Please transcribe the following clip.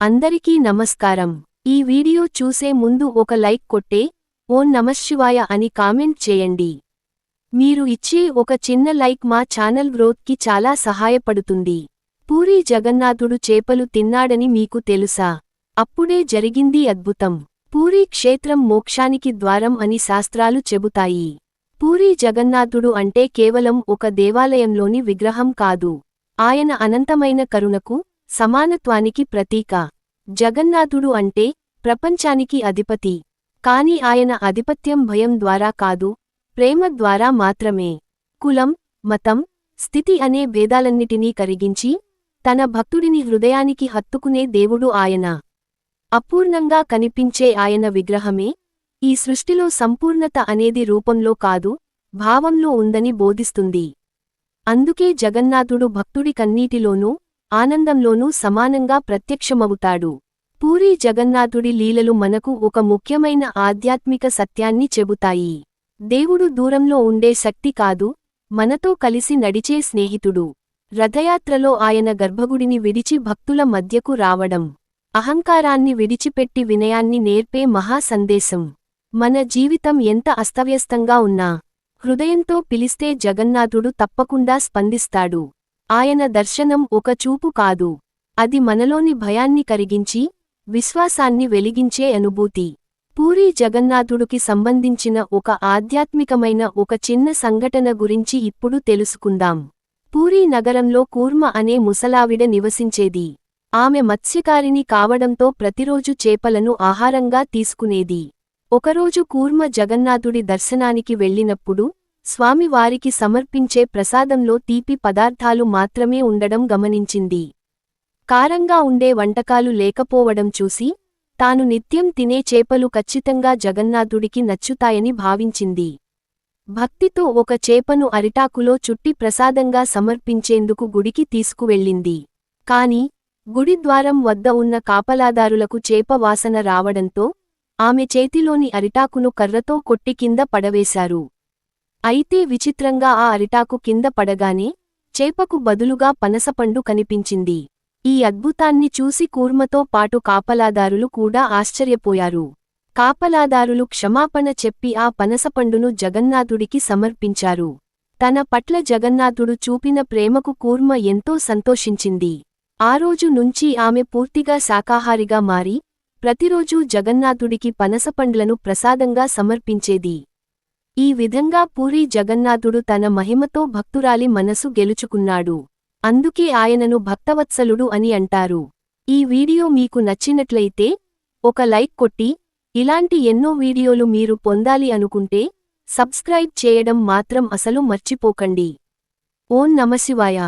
అందరికీ నమస్కారం. ఈ వీడియో చూసే ముందు ఒక లైక్ కొట్టే ఓం నమఃశివాయ అని కామెంట్ చేయండి. మీరు ఇచ్చే ఒక చిన్న లైక్ మా ఛానల్ గ్రోత్కి చాలా సహాయపడుతుంది. పూరీ జగన్నాథుడు చేపలు తిన్నాడని మీకు తెలుసా? అప్పుడే జరిగింది అద్భుతం. పూరీ క్షేత్రం మోక్షానికి ద్వారం అని శాస్త్రాలు చెబుతాయి. పూరీ జగన్నాథుడు అంటే కేవలం ఒక దేవాలయంలోని విగ్రహం కాదు. ఆయన అనంతమైన కరుణకు, సమానత్వానికి ప్రతీక. జగన్నాథుడు అంటే ప్రపంచానికి అధిపతి. కాని ఆయన ఆధిపత్యం భయం ద్వారా కాదు, ప్రేమ ద్వారా మాత్రమే. కులం, మతం, స్థితి అనే భేదాలన్నిటినీ కరిగించి తన భక్తుడిని హృదయానికి హత్తుకునే దేవుడు ఆయన. అపూర్ణంగా కనిపించే ఆయన విగ్రహమే ఈ సృష్టిలో సంపూర్ణత అనేది రూపంలో కాదు, భావంలో ఉందని బోధిస్తుంది. అందుకే జగన్నాథుడు భక్తుడి కన్నీటిలోనూ, ఆనందంలోనూ సమానంగా ప్రత్యక్షమవుతాడు. పూరీ జగన్నాథుడి లీలలు మనకు ఒక ముఖ్యమైన ఆధ్యాత్మిక సత్యాన్ని చెబుతాయి. దేవుడు దూరంలో ఉండే శక్తి కాదు, మనతో కలిసి నడిచే స్నేహితుడు. రథయాత్రలో ఆయన గర్భగుడిని విడిచి భక్తుల మధ్యకు రావడం, అహంకారాన్ని విడిచిపెట్టి వినయాన్ని నేర్పే మహా సందేశం. మన జీవితం ఎంత అస్తవ్యస్తంగా ఉన్నా, హృదయంతో పిలిస్తే జగన్నాథుడు తప్పకుండా స్పందిస్తాడు. ఆయన దర్శనం ఒక చూపు కాదు, అది మనలోని భయాన్ని కరిగించి, విశ్వాసాన్ని వెలిగించే అనుభూతి. పూరీ జగన్నాథుడికి సంబంధించిన ఒక ఆధ్యాత్మికమైన ఒక చిన్న సంఘటన గురించి ఇప్పుడు తెలుసుకుందాం. పూరీ నగరంలో కూర్మ అనే ముసలావిడ నివసించేది. ఆమె మత్స్యకారిణి కావడంతో ప్రతిరోజు చేపలను ఆహారంగా తీసుకునేది. ఒకరోజు కూర్మ జగన్నాథుడి దర్శనానికి వెళ్ళినప్పుడు స్వామివారికి సమర్పించే ప్రసాదంలో తీపి పదార్థాలు మాత్రమే ఉండడం గమనించింది. కారంగా ఉండే వంటకాలు లేకపోవడం చూసి తాను నిత్యం తినే చేపలు ఖచ్చితంగా జగన్నాథుడికి నచ్చుతాయని భావించింది. భక్తితో ఒక చేపను అరిటాకులో చుట్టి ప్రసాదంగా సమర్పించేందుకు గుడికి తీసుకువెళ్ళింది. కాని గుడిద్వారం వద్ద ఉన్న కాపలాదారులకు చేప వాసన రావడంతో ఆమె చేతిలోని అరిటాకును కర్రతో కొట్టి కింద పడవేశారు. అయితే విచిత్రంగా ఆ అరిటాకు కింద పడగానే చేపకు బదులుగా పనసపండు కనిపించింది. ఈ అద్భుతాన్ని చూసి కూర్మతో పాటు కాపలాదారులు కూడా ఆశ్చర్యపోయారు. కాపలాదారులు క్షమాపణ చెప్పి ఆ పనసపండును జగన్నాథుడికి సమర్పించారు. తన పట్ల జగన్నాథుడు చూపిన ప్రేమకు కూర్మ ఎంతో సంతోషించింది. ఆ రోజు నుంచి ఆమె పూర్తిగా శాకాహారిగా మారి ప్రతిరోజూ జగన్నాథుడికి పనసపండ్లను ప్రసాదంగా సమర్పించేది. ఈ విధంగా పూరీ జగన్నాథుడు తన మహిమతో భక్తురాలి మనసు గెలుచుకున్నాడు. అందుకే ఆయనను భక్తవత్సలుడు అని అంటారు. ఈ వీడియో మీకు నచ్చినట్లయితే ఒక లైక్ కొట్టి, ఇలాంటి ఎన్నో వీడియోలు మీరు పొందాలి అనుకుంటే సబ్స్క్రైబ్ చేయడం మాత్రం అసలు మర్చిపోకండి. ఓం నమఃశివాయ.